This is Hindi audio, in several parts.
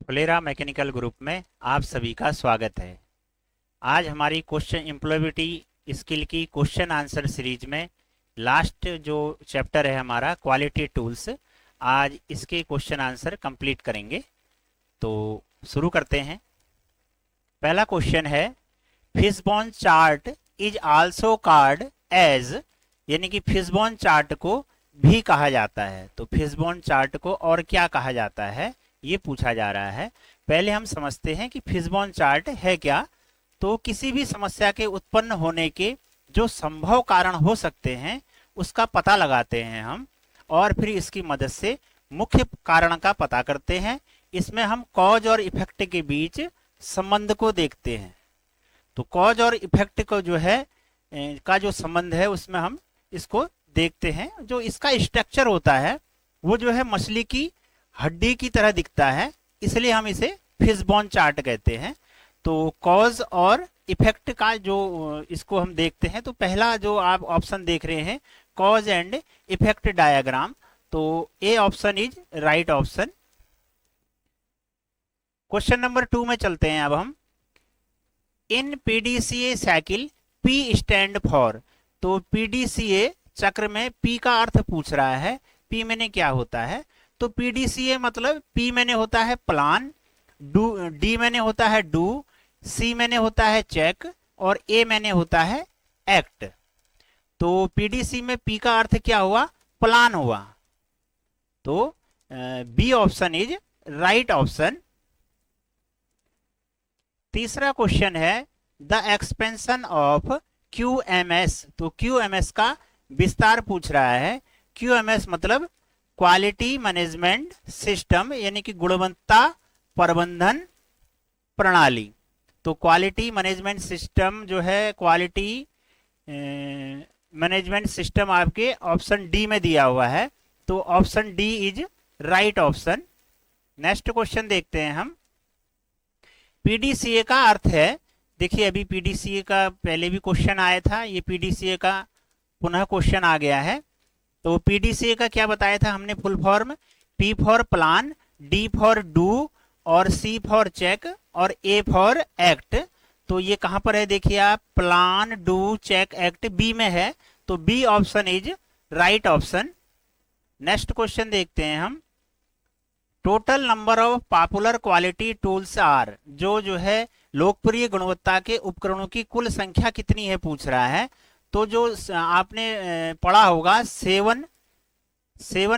फुलेरा मैकेनिकल ग्रुप में आप सभी का स्वागत है। आज हमारी क्वेश्चन एम्प्लॉयबिलिटी स्किल की क्वेश्चन आंसर सीरीज में लास्ट जो चैप्टर है हमारा क्वालिटी टूल्स, आज इसके क्वेश्चन आंसर कंप्लीट करेंगे। तो शुरू करते हैं। पहला क्वेश्चन है, fishbone chart is also called as, यानी कि फिशबोन चार्ट को भी कहा जाता है। तो फिशबोन चार्ट को और क्या कहा जाता है, ये पूछा जा रहा है। पहले हम समझते हैं कि फिशबोन चार्ट है क्या। तो किसी भी समस्या के उत्पन्न होने के जो संभव कारण हो सकते हैं उसका पता लगाते हैं हम, और फिर इसकी मदद से मुख्य कारण का पता करते हैं। इसमें हम कॉज और इफेक्ट के बीच संबंध को देखते हैं। तो कॉज और इफेक्ट को जो है का जो संबंध है उसमें हम इसको देखते हैं। जो इसका स्ट्रक्चर होता है वो जो है मछली की हड्डी की तरह दिखता है, इसलिए हम इसे फिशबोन चार्ट कहते हैं। तो कॉज और इफेक्ट का जो इसको हम देखते हैं, तो पहला जो आप ऑप्शन देख रहे हैं कॉज एंड इफेक्ट डायग्राम, तो A option is right option. Question number 2 में चलते हैं अब हम। In PDCA cycle P stand for, तो पीडीसीए चक्र में पी का अर्थ पूछ रहा है। पी मैंने क्या होता है, तो पीडीसीए मतलब पी मैंने होता है प्लान, डी मैंने होता है डू, सी मैंने होता है चेक, और ए मैंने होता है एक्ट। तो पीडीसी में पी का अर्थ क्या हुआ, प्लान हुआ। तो B option is right option. तीसरा क्वेश्चन है, द एक्सपेंशन ऑफ क्यूएमएस, तो क्यूएमएस का विस्तार पूछ रहा है। क्यूएमएस मतलब क्वालिटी मैनेजमेंट सिस्टम, यानी कि गुणवत्ता प्रबंधन प्रणाली। तो क्वालिटी मैनेजमेंट सिस्टम जो है, क्वालिटी मैनेजमेंट सिस्टम आपके ऑप्शन डी में दिया हुआ है। तो option D is right option. Next question देखते हैं हम। पीडीसीए का अर्थ है, देखिए अभी पीडीसीए का पहले भी क्वेश्चन आया था, ये पीडीसीए का पुनः क्वेश्चन आ गया है। तो पीडीसीए का क्या बताया था हमने full form, P for plan, D for do, और सी फॉर चेक, और ए फॉर एक्ट। तो ये कहां पर है, देखिए आप, plan do check act B में है। तो B option is right option. Next question देखते हैं हम। Total number of popular quality tools are, जो है लोकप्रिय गुणवत्ता के उपकरणों की कुल संख्या कितनी है पूछ रहा है। तो जो आपने पढ़ा होगा सेवन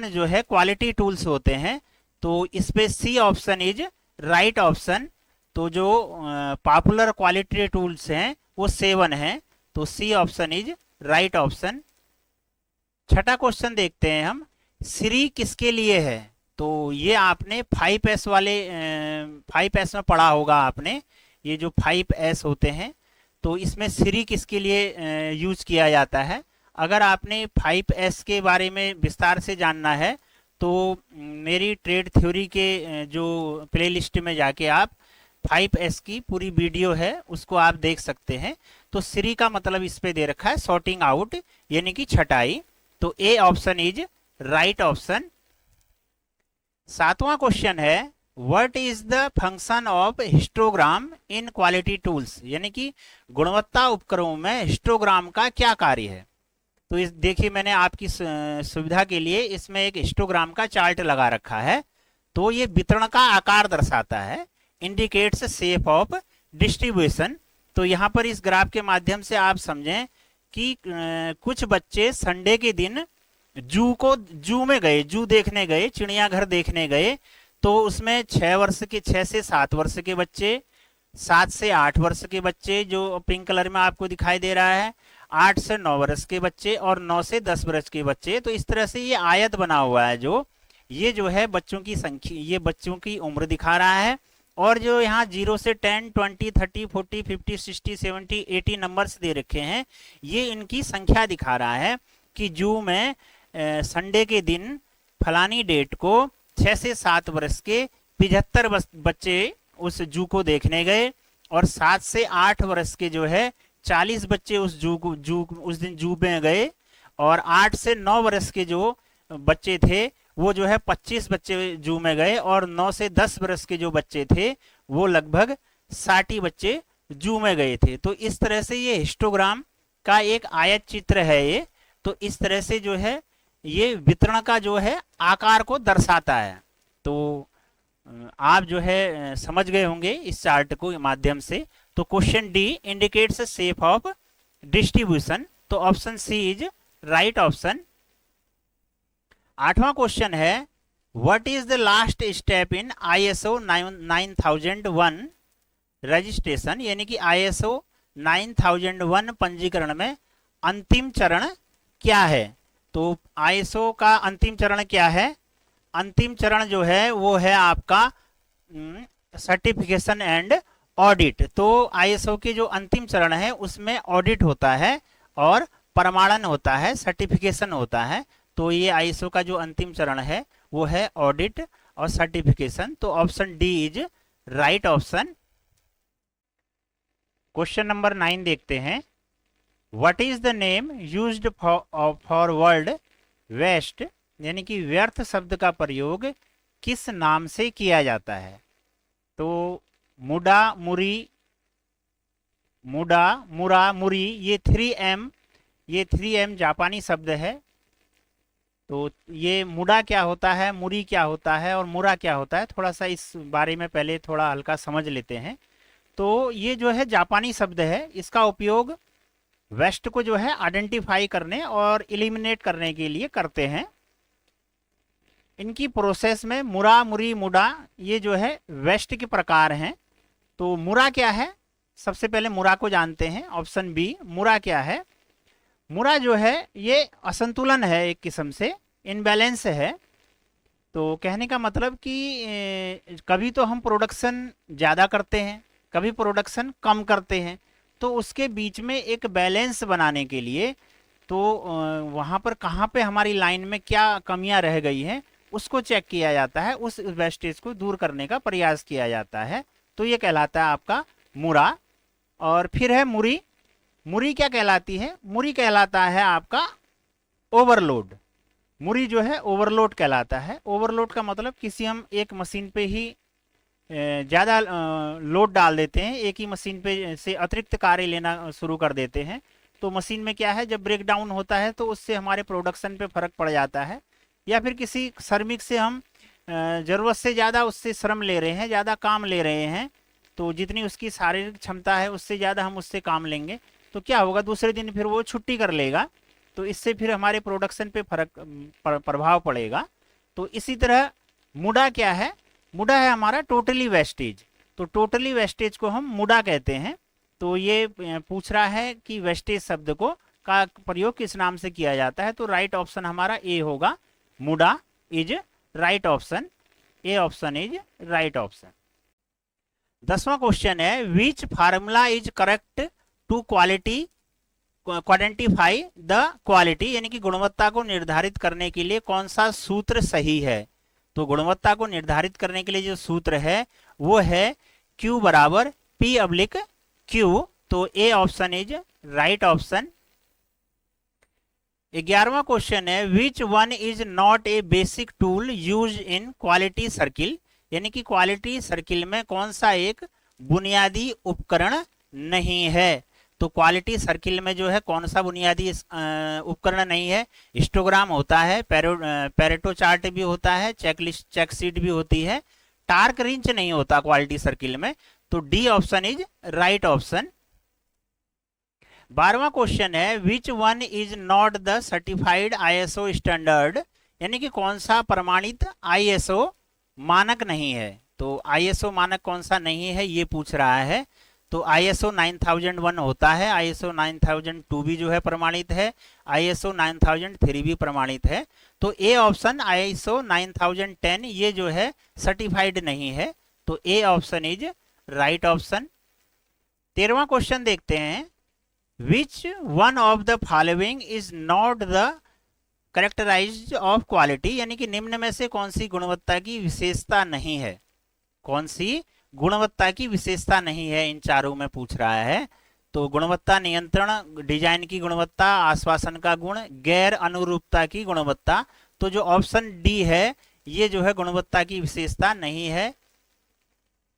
जो है क्वालिटी टूल्स होते हैं। तो इस पे C option is right option. तो जो पॉपुलर क्वालिटी टूल्स हैं वो 7 हैं। तो C option is right option. छठा क्वेश्चन देखते हैं हम। श्री किसके लिए है, तो ये आपने 5S वाले 5S में पढ़ा होगा आपने, ये जो 5S होते हैं। तो इसमें श्री किसके लिए यूज किया जाता है। अगर आपने 5S के बारे में विस्तार से जानना है तो मेरी ट्रेड थ्योरी के जो प्लेलिस्ट में जाके आप 5S की पूरी वीडियो है उसको आप देख सकते हैं। तो श्री का मतलब इस पे दे रखा है सॉर्टिंग आउट, यानी कि छटाई। तो A option is right option. सातवां क्वेश्चन है, what is the function of histogram in quality tools, यानी कि गुणवत्ता उपकरणों में हिस्टोग्राम का क्या कार्य है। तो इस देखिए मैंने आपकी सुविधा के लिए इसमें एक हिस्टोग्राम का चार्ट लगा रखा है। तो ये वितरण का आकार दर्शाता है, इंडिकेट्स शेप ऑफ डिस्ट्रीब्यूशन। तो यहाँ पर इस ग्राफ के माध्यम से आप समझें कि कुछ बच्चे संडे के दिन जू में गए, जू देखने गए, चिड़ियाघर देखने गए। तो उसमें 6 से 7 वर्ष के बच्चे, 7 से 8 वर्ष के बच्चे जो पिंक कलर में आपको दिखाई दे रहा है, 8 से 9 वर्ष के बच्चे, और 9 से 10 वर्ष के बच्चे। तो इस तरह से ये आयत बना हुआ है, ये जो है बच्चों की संख्या, ये बच्चों की उम्र दिखा रहा है। और जो यहाँ 0 से 10, 20, 30, 40, 50, 60, 70, 80 नंबर्स दे रखे हैं, ये इनकी संख्या दिखा रहा है कि जू में संडे के दिन फलानी डेट को 6 से 7 वर्ष के 75 बच्चे उस जू को देखने गए, और 7 से 8 वर्ष के जो है 40 बच्चे उस उस दिन जू में गए, और 8 से 9 वर्ष के जो बच्चे थे वो जो है 25 बच्चे जू में गए और 9 से 10 वर्ष के जो बच्चे थे वो लगभग 60 बच्चे जू में गए थे। तो इस तरह से ये हिस्टोग्राम का एक आयत चित्र है ये। तो इस तरह से जो है ये वितरण का जो है आकार को दर्शाता है। तो आप जो है समझ गए होंगे इस चार्ट को माध्यम से। तो question D indicates shape of distribution, तो option C is right option. 8वां क्वेश्चन है what is the last step in ISO 9001 registration, यानी कि ISO 9001 पंजीकरण में अंतिम चरण क्या है। तो ISO का अंतिम चरण क्या है? अंतिम चरण जो है वो है आपका सर्टिफिकेशन एंड ऑडिट। तो ISO के जो अंतिम चरण है उसमें ऑडिट होता है और प्रमाणन होता है, सर्टिफिकेशन होता है। तो ये ISO का जो अंतिम चरण है वो है ऑडिट और सर्टिफिकेशन। तो option D is right option. Question number 9 देखते हैं। What is the name used for word waste, यानी कि व्यर्थ शब्द का प्रयोग किस नाम से किया जाता है। तो मुडा मुरी, मुडा मुरा मुरी, ये 3M जापानी शब्द है। तो ये मुडा क्या होता है, मुरी क्या होता है और मुरा क्या होता है, थोड़ा सा इस बारे में पहले थोड़ा हल्का समझ लेते हैं। तो ये जो है जापानी शब्द है, इसका उपयोग वेस्ट को जो है आइडेंटिफाई करने और एलिमिनेट करने के लिए करते हैं। इनकी प्रोसेस में मुरा मुरी मुडा ये जो है वेस्ट के प्रकार हैं। तो मुरा क्या है, सबसे पहले मुरा को जानते हैं। ऑप्शन बी मुरा क्या है। मुरा जो है ये असंतुलन है, एक किस्म से इनबैलेंस है। तो कहने का मतलब कि कभी तो हम प्रोडक्शन ज़्यादा करते हैं, कभी प्रोडक्शन कम करते हैं। तो उसके बीच में एक बैलेंस बनाने के लिए तो वहाँ पर कहाँ पे हमारी लाइन में क्या कमियां रह गई हैं उसको चेक किया जाता है, उस वेस्टेज को दूर करने का प्रयास किया जाता है। तो ये कहलाता है आपका मुरा। और फिर है मुरी। मुरी क्या कहलाती है? मुरी कहलाता है आपका ओवरलोड। मुरी जो है ओवरलोड कहलाता है। ओवरलोड का मतलब किसी हम एक मशीन पे ही ज़्यादा लोड डाल देते हैं, एक ही मशीन पे से अतिरिक्त कार्य लेना शुरू कर देते हैं। तो मशीन में क्या है, जब ब्रेक डाउन होता है तो उससे हमारे प्रोडक्शन पे फर्क पड़ जाता है। या फिर किसी श्रमिक से हम ज़रूरत से ज़्यादा उससे श्रम ले रहे हैं, ज़्यादा काम ले रहे हैं, तो जितनी उसकी शारीरिक क्षमता है उससे ज़्यादा हम उससे काम लेंगे तो क्या होगा, दूसरे दिन फिर वो छुट्टी कर लेगा। तो इससे फिर हमारे प्रोडक्शन पे प्रभाव पड़ेगा। तो इसी तरह मुडा क्या है? मुडा है हमारा टोटली वेस्टेज। तो टोटली वेस्टेज को हम मुडा कहते हैं। तो ये पूछ रहा है कि वेस्टेज शब्द को का प्रयोग किस नाम से किया जाता है। तो राइट ऑप्शन हमारा ए होगा, muda is right option. A option is right option. 10वां क्वेश्चन है which formula is correct to quantify the quality, यानी कि गुणवत्ता को निर्धारित करने के लिए कौन सा सूत्र सही है। तो गुणवत्ता को निर्धारित करने के लिए जो सूत्र है वो है Q बराबर P/Q। तो A option is right option. 11वां क्वेश्चन है which one is not a basic tool use in quality circle, यानी कि क्वालिटी सर्किल में कौन सा एक बुनियादी उपकरण नहीं है। तो क्वालिटी सर्किल में जो है कौन सा बुनियादी उपकरण नहीं है? हिस्टोग्राम होता है, पेरेटो चार्ट भी होता है, चेक शीट भी होती है, टार्क रिंच नहीं होता क्वालिटी सर्किल में। तो D option is right option. 12वां क्वेश्चन है which one is not the certified ISO standard, यानी कि कौन सा प्रमाणित ISO मानक नहीं है। तो ISO मानक कौन सा नहीं है ये पूछ रहा है। तो ISO 9001 होता है, ISO 9002 भी जो है प्रमाणित है, ISO 9003 भी प्रमाणित है। तो ए ऑप्शन ISO 9010 ये जो है सर्टिफाइड नहीं है। तो A option is right option. 13वां क्वेश्चन देखते हैं which one of the following is not the characterized of quality, यानी कि निम्न में से कौन सी गुणवत्ता की विशेषता नहीं है। कौन सी गुणवत्ता की विशेषता नहीं है इन चारों में पूछ रहा है। तो गुणवत्ता नियंत्रण, डिजाइन की गुणवत्ता, आश्वासन का गुण, गैर अनुरूपता की गुणवत्ता। तो जो ऑप्शन डी है ये जो है गुणवत्ता की विशेषता नहीं है।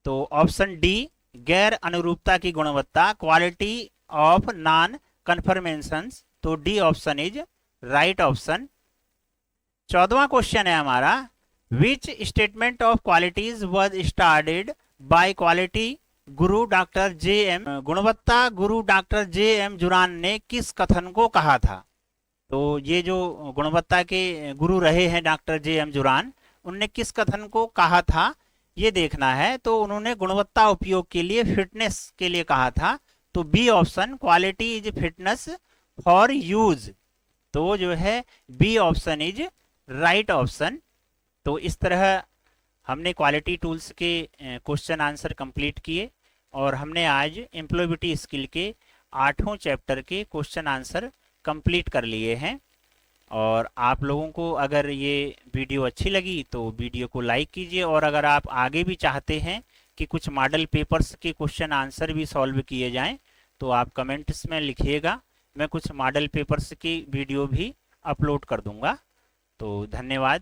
तो ऑप्शन डी गैर अनुरूपता की गुणवत्ता, क्वालिटी ऑफ नॉन कन्फर्मेशंस, तो D option is right option. 14वां क्वेश्चन है हमारा, which statement of qualities was started by quality guru doctor J M, गुणवत्ता गुरु डॉक्टर जे एम जुरान ने किस कथन को कहा था। तो ये जो गुणवत्ता के गुरु रहे हैं डॉक्टर जे एम जुरान, उनने किस कथन को कहा था ये देखना है। तो उन्होंने गुणवत्ता उपयोग के लिए, फिटनेस के लिए कहा था। तो B option, quality is fitness for use, तो जो है B option is right option. तो इस तरह हमने क्वालिटी टूल्स के क्वेश्चन आंसर कंप्लीट किए और हमने आज एम्प्लॉयबिलिटी स्किल के 8वें चैप्टर के क्वेश्चन आंसर कंप्लीट कर लिए हैं। और आप लोगों को अगर ये वीडियो अच्छी लगी तो वीडियो को लाइक कीजिए, और अगर आप आगे भी चाहते हैं कि कुछ मॉडल पेपर्स के क्वेश्चन आंसर भी सॉल्व किए जाएं तो आप कमेंट्स में लिखिएगा, मैं कुछ मॉडल पेपर्स की वीडियो भी अपलोड कर दूंगा। तो धन्यवाद।